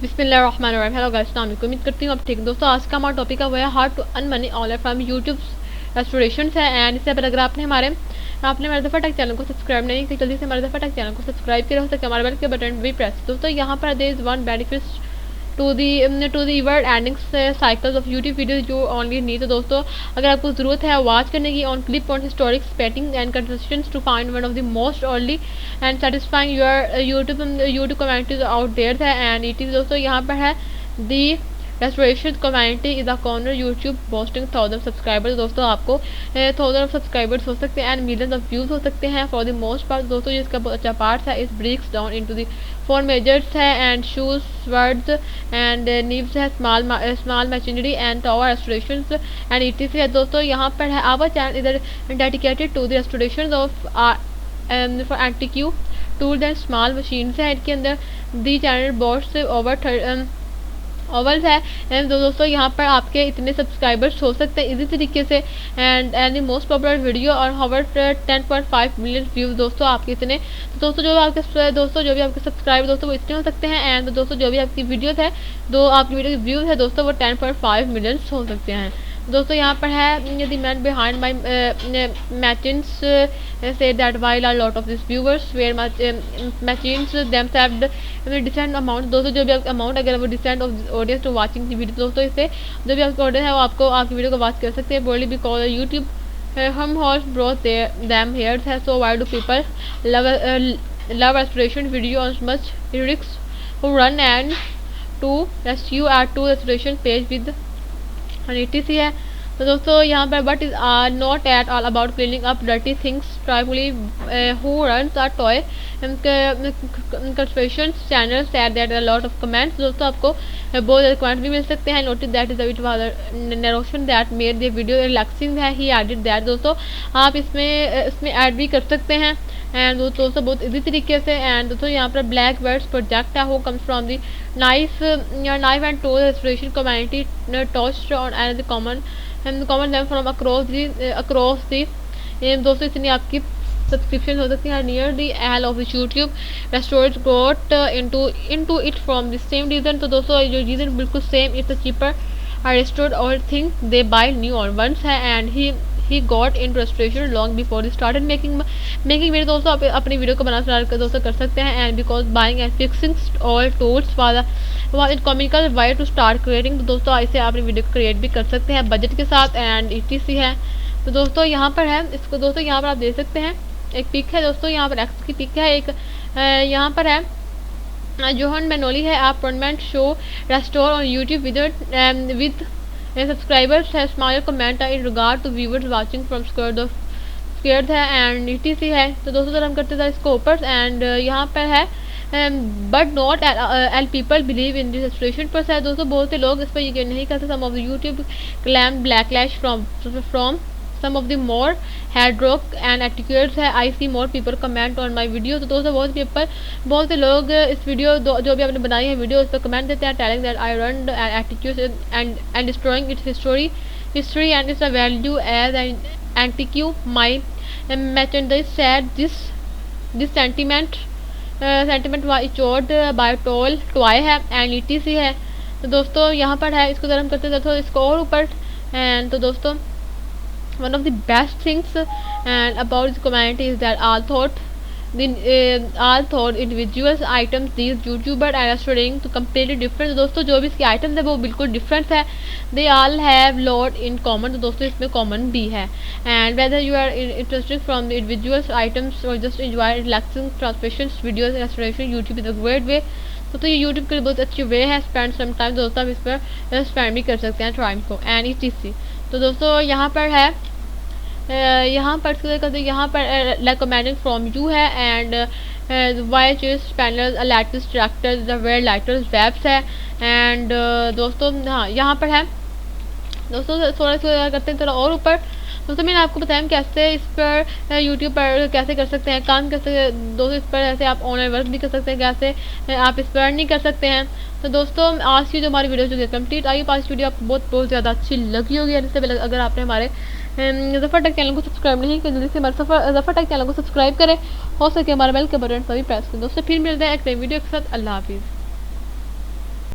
बिस्मिल्लाहिर्रहमानिर्रहीम। Hello guys, अस्सलाम वालेकुम। उम्मीद करती हूँ आप ठीक। दोस्तों आज का हमारा टॉपिक है वो है how to earn money online from YouTube restoration है। एंड इससे पहले अगर आपने हमारे दफ़ा टेक चैनल को सब्सक्राइब नहीं किया, जल्दी से हमारे दफ़ा टेक चैनल को सब्सक्राइब किया, हो सके हमारे बेल के बटन भी प्रेस। दोस्तों यहाँ पर there is one benefit to the ever ending cycles of YouTube videos जो ऑनली नहीं। तो दोस्तों अगर आपको ज़रूरत है वॉच करने की on clip on historic spating and consistence to find one of the most early and satisfying your YouTube communities out there है। एंड इट इज़ दोस्तों यहाँ पर है the restoration community is a corner YouTube boasting 1000 subscribers. दोस्तों आपको 1000 subscribers हो सकते हैं एंड मिलियंस ऑफ व्यूज हो सकते हैं फॉर द मोस्ट पार्ट। दोस्तों जिसका बहुत अच्छा पार्ट है इस breaks down into the four measures है and shoes words and knives है small machinery and tower restoration and etc है। दोस्तों यहाँ पर है आवर चैनल इधर dedicated to the restoration of four antique tools and small machines है। इनके अंदर दी चैनल बोर्ड से ओवल्स है। एंड दोस्तों यहाँ पर आपके इतने सब्सक्राइबर्स हो सकते हैं इजी तरीके से and the most popular video और हवर 10.5 मिलियन व्यूज। दोस्तों आपके इतने दोस्तों जो भी आपके सब्सक्राइबर दोस्तों वो इतने हो सकते हैं एंड दोस्तों जो भी आपकी वीडियोस है आपकी वीडियो के व्यूज़ है दोस्तों वो 10.5 मिलियन हो सकते हैं। दोस्तों यहाँ पर है यदि मैन बिहाइंड माई मैचिन्स से that while are lot of this viewers where machines themselves decent amount. दोस्तों जो भी आपका अमाउंट अगर वो decent of audience to watching the video, दोस्तों इससे जो भी आपका ऑडियंस है वो आपको आपकी वीडियो को वॉच कर सकते हैं बोली बिकॉज यूट्यूब हम हॉर्स ब्रोथ दैम हेयर्स है। So why do people love restoration video on much lyrics who run and to rescue at to restoration page with see है। तो दोस्तों यहाँ पर but is not at all about cleaning up dirty things tribally who runs are toy conception channel at that a lot of comments. दोस्तों आपको बहुत ज़्यादा comment भी मिल सकते हैं। Notice that is it was narration that made the video relaxing है he added that. दोस्तों आप इसमें ऐड भी कर सकते हैं एंड दोस्तों बहुत इजी तरीके से। एंड दोस्तों यहाँ पर ब्लैक वर्ड्स प्रोजेक्ट है वो comes from the knife and toll restoration community toast on and the common them from across the. दोस्तों इतनी आपकी सब्सक्रिप्शन हो सकती है near the L of YouTube restaurant got into it from the same reason. तो दोस्तों जो reason बिल्कुल same it's a cheaper I restored और थिंग दे बाय न्यू और वंस है and he got in restoration long before he started making मेरे दोस्तों आप अपनी वीडियो को बनाना स्टार्ट कर दोस्तों कर सकते हैं and because buying and fixing all tools was it comical why to start creating. तो दोस्तों ऐसे आप अपनी वीडियो को क्रिएट भी कर सकते हैं बजट के साथ एंड ईटीसी है। तो दोस्तों यहाँ पर है इसको दोस्तों यहाँ पर आप देख सकते हैं एक पिक है दोस्तों यहाँ पर एक्स की पिक है एक यहाँ पर है जोहन मैनोली है आप permanent show restore on YouTube with subscribers has small comment in regard to viewers watching from scared है एंड ईटीसी है। तो दोस्तों जब हम करते थे स्कोपर्स एंड यहाँ पर है but naught L people believe in this restoration पर है। दोस्तों बहुत से लोग इस पर यकीन नहीं करते। Some of the YouTube claim backlash from some of the more hard rock and attitudes है I see more people comment on my video। तो दोस्तों बहुत से लोग इस वीडियो जो भी आपने बनाई है वीडियो उस पर कमेंट देते हैं telling that I run attitudes and destroying its history and its value as an antique my merchandise said this sentiment was echoed by toll toy है and etc है। तो दोस्तों यहाँ पर है इसको जरा हम करते हैं तो इसको और ऊपर एंड तो दोस्तों one of the best things and about this community is that all thought individuals items these YouTuber are restoring to completely different। दोस्तों जो भी इसके आइटम्स है वो बिल्कुल डिफरेंट है। they all have lot in common। तो दोस्तों इसमें कॉमन भी है and whether you are interested from the individuals items or just enjoy relaxing transmissions videos restoration YouTube is a great way। तो ये यूट्यूब के लिए बहुत अच्छी वे है स्पेंड सम टाइम। दोस्तों हम इस पर स्पेंड भी कर सकते हैं टाइम को एंड ईटीसी। तो दोस्तों यहाँ पर है यहाँ पर रिकमेंडिंग फ्रॉम यू है and which panel latest tractors the where lighters webs है एंड दोस्तों हाँ यहाँ पर है दोस्तों थोड़ा सा करते हैं थोड़ा और ऊपर। दोस्तों मैंने आपको बताया कैसे इस पर यूट्यूब पर कैसे कर सकते हैं काम कैसे दोस्तों इस पर ऐसे आप ऑनलाइन वर्क भी कर सकते हैं कैसे आप इस पर अर्न नहीं कर सकते हैं। तो दोस्तों आज की जो हमारी वीडियो जो कंप्लीट आई आज वीडियो आपको बहुत ज़्यादा अच्छी लगी होगी। इससे पहले अगर आपने हमारे ज़फ़र टेक चैनल को सब्सक्राइब नहीं किया जल्दी से हमारे ज़फ़र टेक चैनल को सब्सक्राइब करें, हो सके हमारे बेल के बटन पर भी प्रेस करें। दोस्तों फिर मिलते हैं एक नई वीडियो के साथ। अल्लाह हाफिज़।